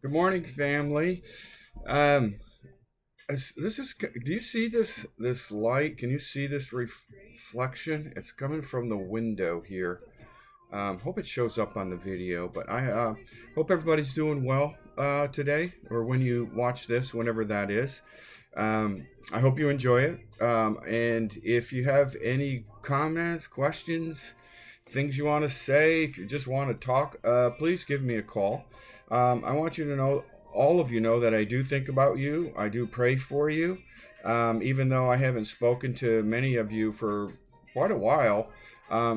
Good morning, family. Um, this is. Do you see this light? Can you see this reflection? It's coming from the window here. Hope it shows up on the video, but I hope everybody's doing well today, or when you watch this, whenever that is. I hope you enjoy it. And if you have any comments, questions, things you want to say, if you just want to talk, please give me a call. I want you to know, all of you know, that I do think about you. I do pray for you. Even though I haven't spoken to many of you for quite a while,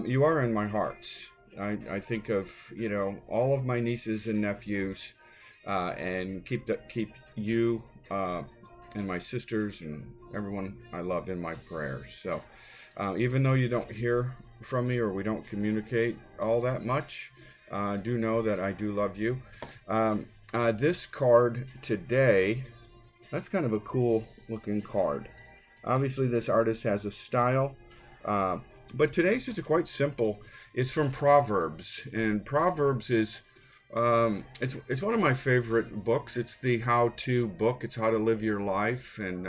you are in my hearts. I think of all of my nieces and nephews, and keep you and my sisters and everyone I love in my prayers. So even though you don't hear from me or we don't communicate all that much, do know that I do love you. This card today, that's kind of a cool looking card. Obviously, this artist has a style, but today's is quite simple. It's from Proverbs, and Proverbs is it's one of my favorite books. It's the how-to book. It's how to live your life, and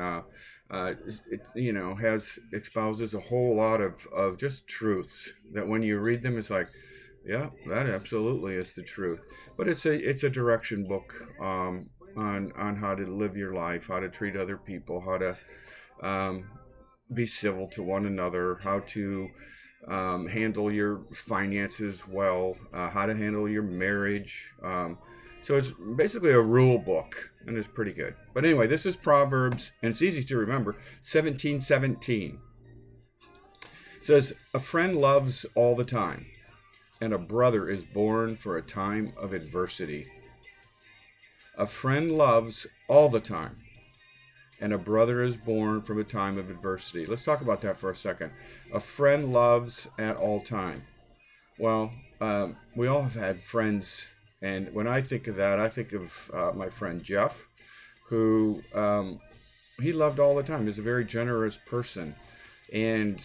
has espouses a whole lot of just truths that when you read them, it's like, yeah, that absolutely is the truth. But it's a direction book on how to live your life, how to treat other people, how to um, be civil to one another, how to handle your finances well, how to handle your marriage. So it's basically a rule book, and it's pretty good. But anyway, this is Proverbs, and it's easy to remember. 17:17 says, "A friend loves all the time, and a brother is born for a time of adversity." A friend loves all the time, and a brother is born from a time of adversity. Let's talk about that for a second. A friend loves at all time. Well, we all have had friends, and when I think of that, I think of my friend Jeff, who he loved all the time. He's a very generous person, and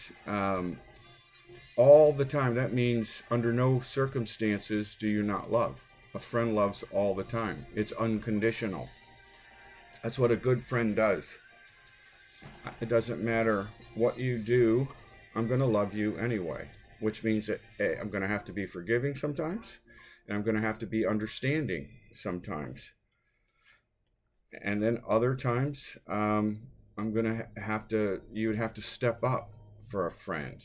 all the time. That means under no circumstances do you not love. A friend loves all the time. It's unconditional. That's what a good friend does. It doesn't matter what you do, I'm going to love you anyway, which means that I'm going to have to be forgiving sometimes, and I'm going to have to be understanding sometimes. And then other times, I'm going to you would have to step up for a friend,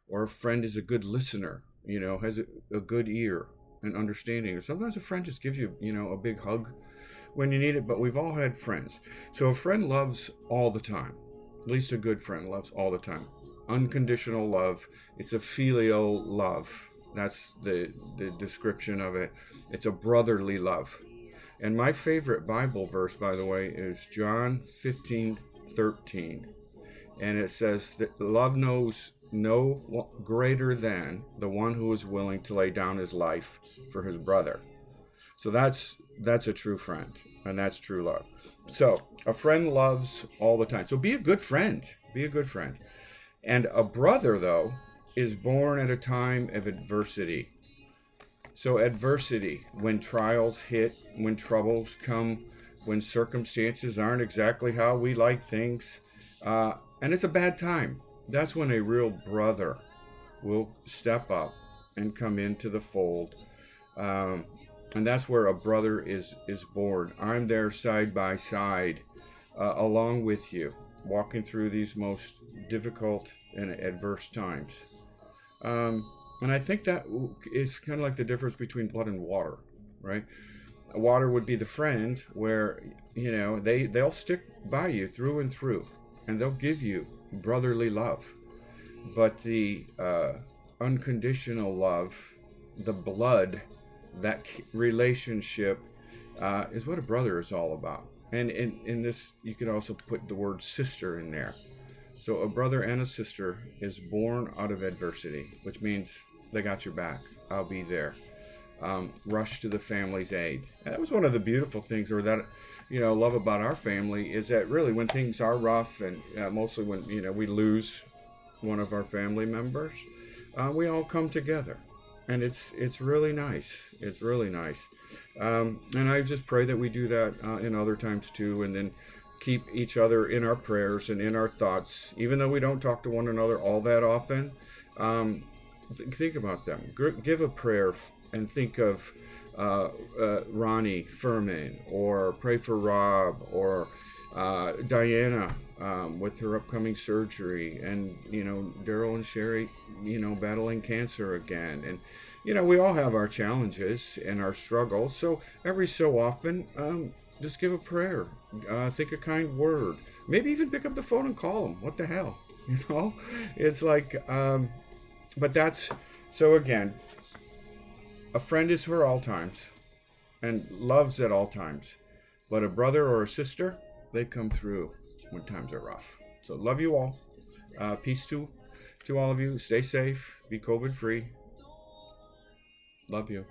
or a friend is a good listener, has a good ear and understanding. Or sometimes a friend just gives you, a big hug when you need it, but we've all had friends. So a friend loves all the time. At least a good friend loves all the time. Unconditional love. It's a filial love. That's the description of it. It's a brotherly love. And my favorite Bible verse, by the way, is John 15:13. And it says that love knows no greater than the one who is willing to lay down his life for his brother. So that's a true friend, and that's true love. So a friend loves all the time. So be a good friend. Be a good friend. And a brother, though, is born at a time of adversity. So adversity, when trials hit, when troubles come, when circumstances aren't exactly how we like things, and it's a bad time. That's when a real brother will step up and come into the fold. And that's where a brother is born. I'm there side by side, along with you, walking through these most difficult and adverse times. And I think that is kind of like the difference between blood and water, right? Water would be the friend where, they'll stick by you through and through, and they'll give you brotherly love. But the unconditional love, the blood, that relationship is what a brother is all about. And in this, you could also put the word sister in there. So a brother and a sister is born out of adversity, which means they got your back. I'll be there. Rush to the family's aid. And that was one of the beautiful things, or that, love about our family, is that really when things are rough, and mostly when, we lose one of our family members, we all come together. and it's really nice. It's really nice. And I just pray that we do that in other times too, and then keep each other in our prayers and in our thoughts, even though we don't talk to one another all that often. Think about them. Give a prayer and think of Ronnie Furman, or pray for Rob, or Diana with her upcoming surgery, and Daryl and Sherry, battling cancer again, and we all have our challenges and our struggles. So every so often, just give a prayer, think a kind word, maybe even pick up the phone and call them. What the hell, It's like, but that's so again. A friend is for all times, and loves at all times, but a brother or a sister, they come through when times are rough. So love you all. Peace to all of you. Stay safe. Be COVID free. Love you.